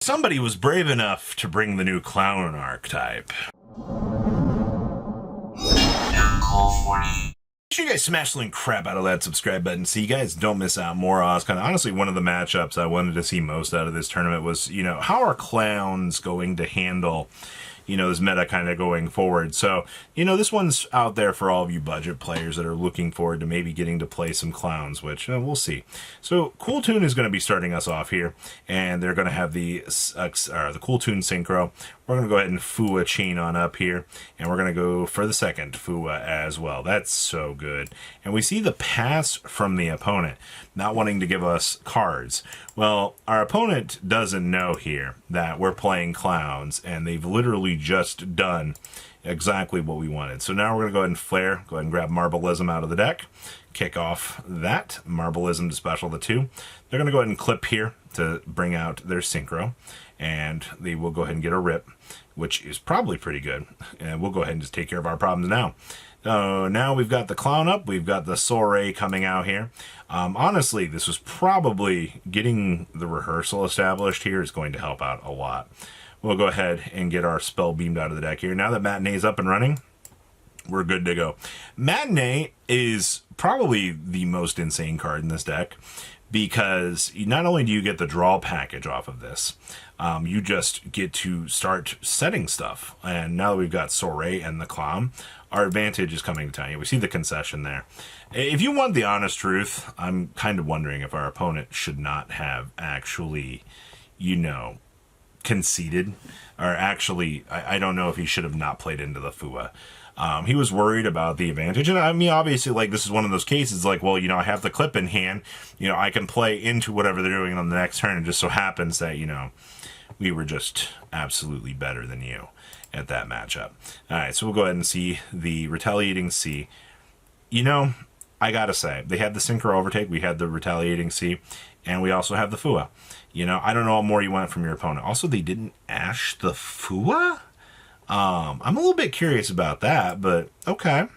Somebody was brave enough to bring the new clown archetype. Make sure you guys smash the link crap out of that subscribe button so you guys don't miss out more Oscon. Honestly, one of the matchups I wanted to see most out of this tournament was, how are clowns going to handle, this meta kind of going forward. So, this one's out there for all of you budget players that are looking forward to maybe getting to play some clowns, which we'll see. So, Cool Tune is going to be starting us off here, and they're going to have the Cool Tune Synchro. We're going to go ahead and Fua chain on up here, and we're going to go for the second Fua as well. That's so good. And we see the pass from the opponent, not wanting to give us cards. Well, our opponent doesn't know here that we're playing clowns, and they've literally just done exactly what we wanted. So now we're going to go ahead and flare, go ahead and grab Marbleism out of the deck, kick off that Marbleism to special the 2. They're going to go ahead and clip here to bring out their Synchro, and they will go ahead and get a rip, which is probably pretty good. And we'll go ahead and just take care of our problems now. Now we've got the clown up, we've got the soiree coming out here. Honestly, this was probably getting the rehearsal established here is going to help out a lot. We'll go ahead and get our spell beamed out of the deck here. Now that Matinee's up and running, we're good to go. Matinee is probably the most insane card in this deck because not only do you get the draw package off of this, you just get to start setting stuff. And now that we've got Soiree and the Clown, our advantage is coming to town. We see the concession there. If you want the honest truth, I'm kind of wondering if our opponent should not have actually, conceded, or actually, I don't know if he should have not played into the Fua. He was worried about the advantage, and I mean, obviously, this is one of those cases, I have the clip in hand, I can play into whatever they're doing on the next turn, and it just so happens that, we were just absolutely better than you at that matchup. Alright, so we'll go ahead and see the Retaliating Sea. I gotta say, they had the Synchro Overtake, we had the Retaliating Sea, and we also have the Fua. I don't know what more you want from your opponent. Also, they didn't Ash the Fua? I'm a little bit curious about that, but okay.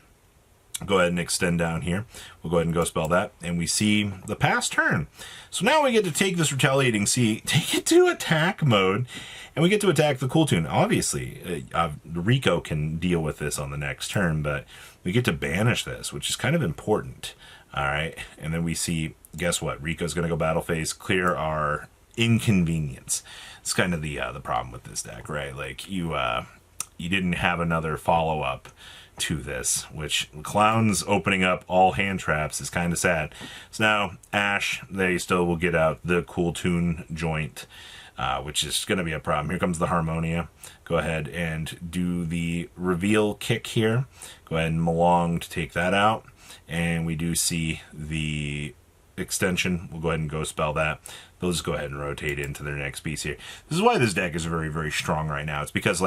Go ahead and extend down here. We'll go ahead and go spell that, and we see the pass turn. So now we get to take this Retaliating Sea, take it to attack mode, and we get to attack the Cool Tune. Obviously, Rico can deal with this on the next turn, but we get to banish this, which is kind of important. All right, and then we see, guess what? Rico's going to go battle phase, clear our inconvenience. It's kind of the problem with this deck, right? You didn't have another follow-up to this, which Clowns opening up all hand traps is kind of sad. So now Ash, they still will get out the Cool Tune joint, which is going to be a problem. Here comes the Harmonia. Go ahead and do the reveal kick here. Go ahead and Malong to take that out. And we do see the extension. We'll go ahead and go spell that. They'll just go ahead and rotate into their next piece here. This is why this deck is very, very strong right now. It's because,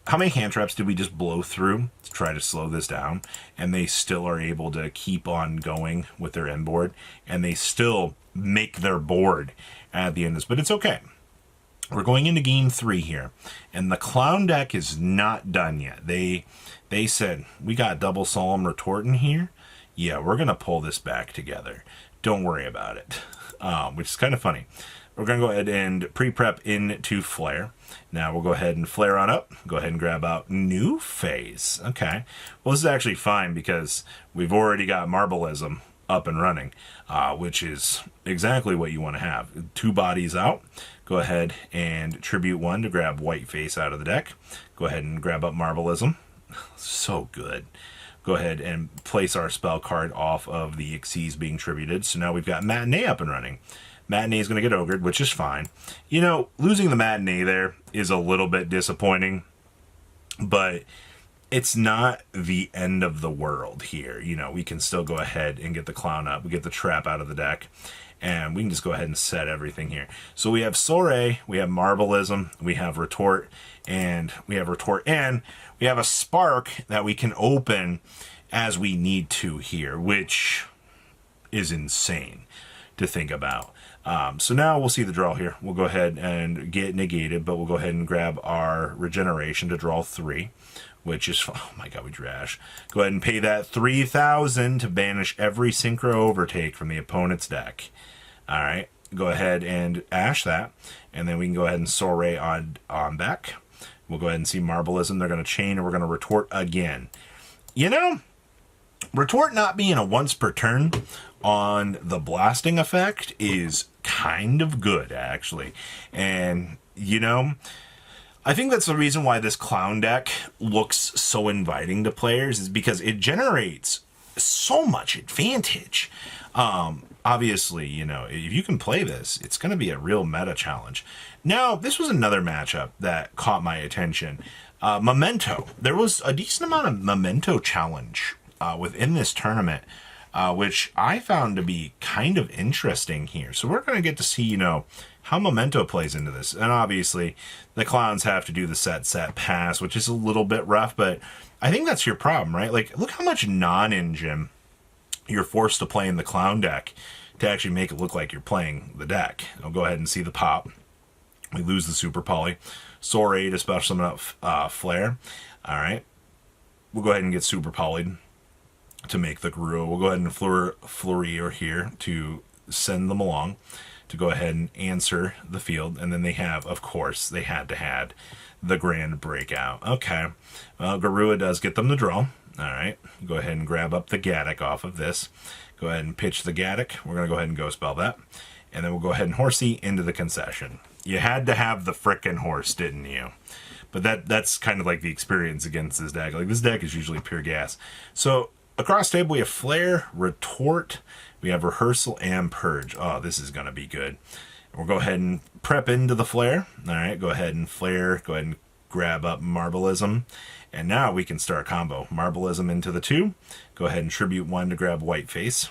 how many hand traps did we just blow through to try to slow this down? And they still are able to keep on going with their end board. And they still make their board at the end of this. But it's okay. We're going into game 3 here. And the Clown deck is not done yet. They said, we got double Solemn Retort in here. Yeah, we're going to pull this back together. Don't worry about it. Which is kind of funny. We're going to go ahead and pre-prep into Flare. Now we'll go ahead and Flare on up. Go ahead and grab out New Phase. Okay. Well, this is actually fine because we've already got Marbleism up and running, which is exactly what you want to have. 2 bodies out. Go ahead and Tribute 1 to grab White Face out of the deck. Go ahead and grab up Marbleism. So good. Go ahead and place our spell card off of the Xyz being tributed. So now we've got Matinee up and running. Matinee is going to get ogred, which is fine. Losing the Matinee there is a little bit disappointing, but it's not the end of the world here. We can still go ahead and get the Clown up. We get the trap out of the deck, and we can just go ahead and set everything here. So we have Soiree, we have Marbleism, we have Retort, and we have a Spark that we can open as we need to here, which is insane to think about. So now we'll see the draw here. We'll go ahead and get negated, but we'll go ahead and grab our Regeneration to draw 3, which is, oh my god, we drew Ash. Go ahead and pay that 3,000 to banish every Synchro Overtake from the opponent's deck. Alright, go ahead and Ash that. And then we can go ahead and Soiree on back. We'll go ahead and see Marbleism. They're going to chain, and we're going to retort again. You know, retort not being a once per turn on the blasting effect is kind of good, actually. And, you know, I think that's the reason why this clown deck looks so inviting to players, is because it generates so much advantage. Obviously, you know, if you can play this, it's going to be a real meta challenge. Now, this was another matchup that caught my attention. Memento. There was a decent amount of Memento challenge within this tournament, which I found to be kind of interesting here. So we're going to get to see, you know, how Memento plays into this. And obviously, the clowns have to do the set, pass, which is a little bit rough, but I think that's your problem, right? Like, look how much non-engine you're forced to play in the clown deck to actually make it look like you're playing the deck. I'll go ahead and see the pop. We lose the Super Poly. Soiree to special summon up Flare. All right. We'll go ahead and get Super Poly'd to make the Garua. We'll go ahead and Flurrier here to send them along to go ahead and answer the field. And then they have, of course, they had to have the Grand Breakout. Okay. Well, Garua does get them to draw. All right. Go ahead and grab up the Gaddock off of this. Go ahead and pitch the Gaddock. We're going to go ahead and go spell that. And then we'll go ahead and Horsey into the concession. You had to have the frickin' horse, didn't you? But that's kind of like the experience against this deck. Like, this deck is usually pure gas. So across the table, we have Flare, Retort, we have Rehearsal, and Purge. Oh, this is going to be good. We'll go ahead and prep into the Flare. All right, go ahead and Flare. Go ahead and grab up Marbleism. And now we can start a combo. Marbleism into the 2. Go ahead and Tribute 1 to grab Whiteface.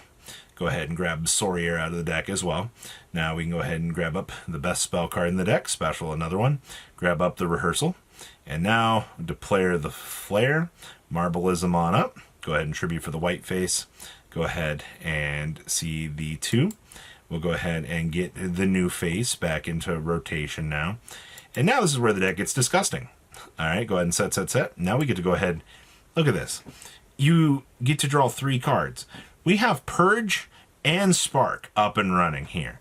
Go ahead and grab Soiree out of the deck as well. Now we can go ahead and grab up the best spell card in the deck. Special another one. Grab up the Rehearsal. And now declare the Flare. Marbleism on up. Go ahead and Tribute for the Whiteface. Go ahead and see the 2. We'll go ahead and get the new face back into rotation now. And now this is where the deck gets disgusting. All right, go ahead and set. Now we get to go ahead. Look at this. You get to draw 3 cards. We have Purge and Spark up and running here.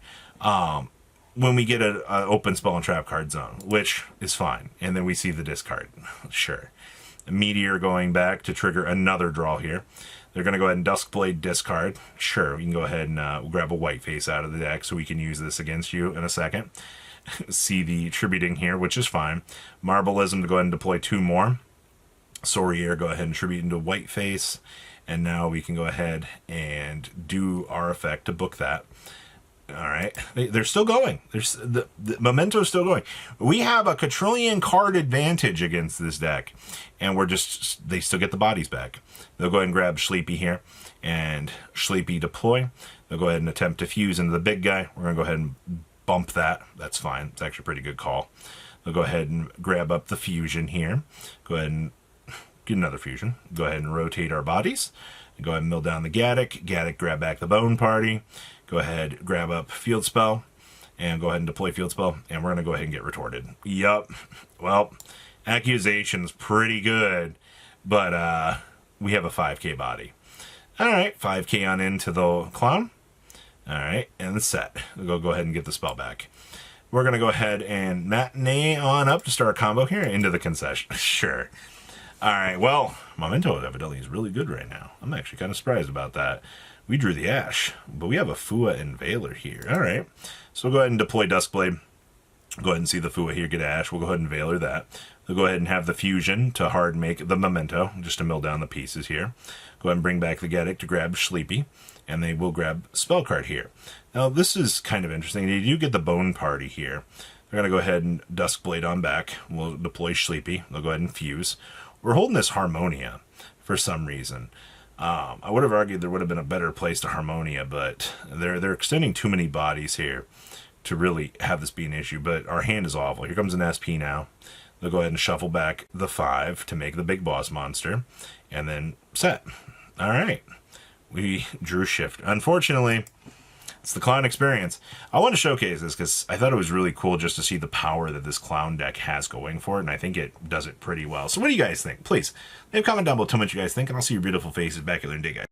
When we get an open spell and trap card zone, which is fine. And then we see the discard. Sure. A Meteor going back to trigger another draw here. They're going to go ahead and Duskblade discard. Sure, we can go ahead and grab a Whiteface out of the deck so we can use this against you in a second. See the Tributing here, which is fine. Marbleism to go ahead and deploy 2 more. Soiree, go ahead and Tribute into Whiteface. And now we can go ahead and do our effect to book that. All right. They're still going. There's the Memento is still going. We have a quadrillion card advantage against this deck. And they still get the bodies back. They'll go ahead and grab Sleepy here. And Sleepy deploy. They'll go ahead and attempt to fuse into the big guy. We're going to go ahead and bump that. That's fine. It's actually a pretty good call. They'll go ahead and grab up the fusion here. Go ahead and get another fusion. Go ahead and rotate our bodies. And go ahead and mill down the Gaddock. Gaddock, grab back the Bone Party. Go ahead, grab up Field Spell. And go ahead and deploy Field Spell. And we're going to go ahead and get retorted. Yup. Well, Accusation's pretty good. But we have a 5k body. Alright, 5k on into the Clown. Alright, and the set. We'll go ahead and get the spell back. We're going to go ahead and matinee on up to start a combo here into the concession. Sure. Alright, well, Memento evidently is really good right now. I'm actually kind of surprised about that. We drew the Ash, but we have a Fua and Veiler here. Alright, so we'll go ahead and deploy Duskblade. Go ahead and see the Fua here get Ash. We'll go ahead and Veiler that. We'll go ahead and have the Fusion to hard make the Memento, just to mill down the pieces here. Go ahead and bring back the Gaddock to grab Sleepy, and they will grab Spell Card here. Now, this is kind of interesting. They do get the Bone Party here. They're going to go ahead and Duskblade on back. We'll deploy Sleepy. They'll go ahead and Fuse. We're holding this Harmonia for some reason. I would have argued there would have been a better place to Harmonia, but they're extending too many bodies here to really have this be an issue. But our hand is awful. Here comes an SP now. They'll go ahead and shuffle back the 5 to make the big boss monster, and then set. All right. We drew Shift. Unfortunately, it's the Clown experience. I want to showcase this because I thought it was really cool just to see the power that this Clown deck has going for it, and I think it does it pretty well. So what do you guys think? Please, leave a comment down below. Tell me what you guys think, and I'll see your beautiful faces back here in day, guys.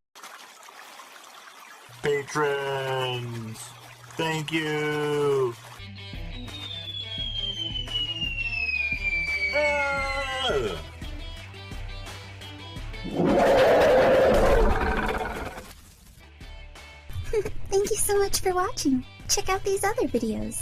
Patrons, thank you. Thank you so much for watching. Check out these other videos.